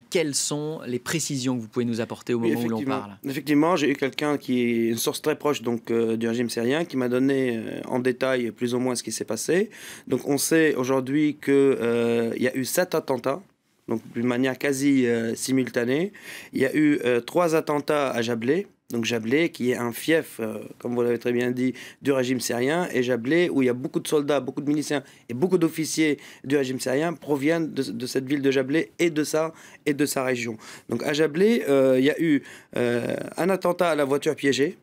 Quelles sont les précisions que vous pouvez nous apporter au moment où l'on parle? Effectivement, j'ai eu quelqu'un qui est une source très proche du régime syrien qui m'a donné en détail plus ou moins ce qui s'est passé. Donc on sait aujourd'hui qu'il y a eu 7 attentats, donc d'une manière quasi simultanée. Il y a eu 3 attentats à Jablé. Donc Jablé, qui est un fief, comme vous l'avez très bien dit, du régime syrien, et Jablé, où il y a beaucoup de soldats, beaucoup de miliciens et beaucoup d'officiers du régime syrien, proviennent de cette ville de Jablé et de sa région. Donc à Jablé, il y a eu un attentat à la voiture piégée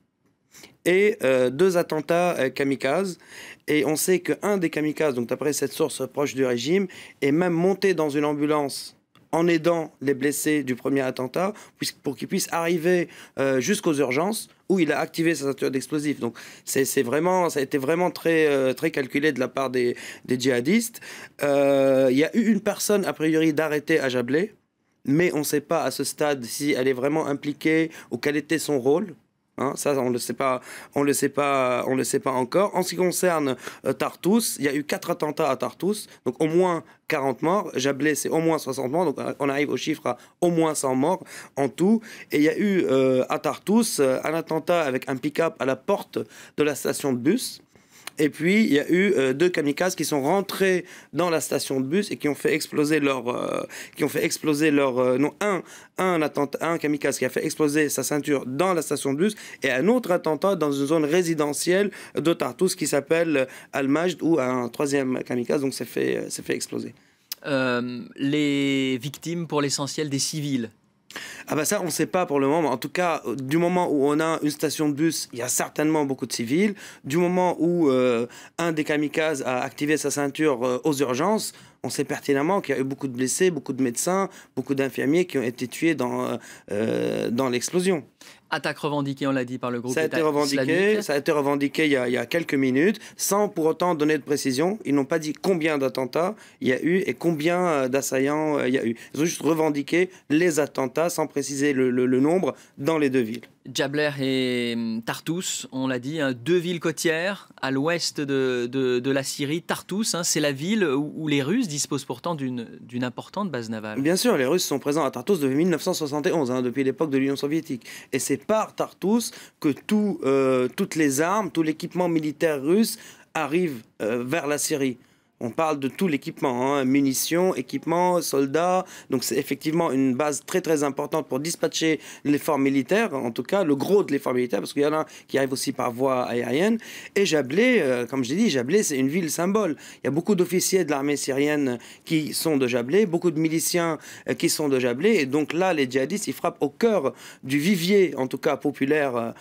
et 2 attentats kamikazes. Et on sait qu'un des kamikazes, donc d'après cette source proche du régime, est même monté dans une ambulance en aidant les blessés du premier attentat, pour qu'ils puissent arriver jusqu'aux urgences, où il a activé sa ceinture d'explosifs. Donc ça a été vraiment très calculé de la part des djihadistes. Il y a eu une personne, a priori, d'arrêtée à Jablé, mais on ne sait pas à ce stade si elle est vraiment impliquée ou quel était son rôle. Hein, ça, on le sait pas encore. En ce qui concerne Tartous, il y a eu 4 attentats à Tartous, donc au moins 40 morts. Jablé, c'est au moins 60 morts, donc on arrive au chiffre à au moins 100 morts en tout. Et il y a eu à Tartous un attentat avec un pick-up à la porte de la station de bus. Et puis, il y a eu 2 kamikazes qui sont rentrés dans la station de bus et qui ont fait exploser un kamikaze qui a fait exploser sa ceinture dans la station de bus et un autre attentat dans une zone résidentielle de Tartous qui s'appelle Al-Majd, où un 3e kamikaze donc s'est fait exploser. Les victimes, pour l'essentiel, des civils. Ah bah ça, on ne sait pas pour le moment. En tout cas, du moment où on a une station de bus, il y a certainement beaucoup de civils. Du moment où un des kamikazes a activé sa ceinture aux urgences, on sait pertinemment qu'il y a eu beaucoup de blessés, beaucoup de médecins, beaucoup d'infirmiers qui ont été tués dans l'explosion. Attaque revendiquée, on l'a dit, par le groupe État islamique. Ça a été revendiqué il y a quelques minutes, sans pour autant donner de précision. Ils n'ont pas dit combien d'attentats il y a eu et combien d'assaillants il y a eu. Ils ont juste revendiqué les attentats, sans préciser le nombre, dans les 2 villes. Jablé et Tartous, on l'a dit, 2 villes côtières à l'ouest de la Syrie. Tartous, c'est la ville où les Russes disposent pourtant d'une importante base navale. Bien sûr, les Russes sont présents à Tartous depuis 1971, depuis l'époque de l'Union soviétique. Et c'est par Tartous que toutes les armes, tout l'équipement militaire russe arrive vers la Syrie. On parle de tout l'équipement, munitions, équipements, soldats. Donc c'est effectivement une base très importante pour dispatcher l'effort militaire, en tout cas le gros de l'effort militaire, parce qu'il y en a qui arrivent aussi par voie aérienne. Et Jablé, comme je l'ai dit, Jablé c'est une ville symbole. Il y a beaucoup d'officiers de l'armée syrienne qui sont de Jablé, beaucoup de miliciens qui sont de Jablé. Et donc là, les djihadistes, ils frappent au cœur du vivier, en tout cas populaire,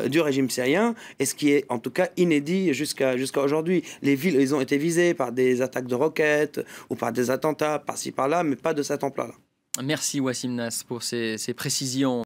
du régime syrien. Et ce qui est en tout cas inédit jusqu'à aujourd'hui. Les villes, ils ont été visées par des attaques de roquettes ou par des attentats par-ci par-là, mais pas de cette ampleur-là. Merci Wassim Nass pour ces précisions.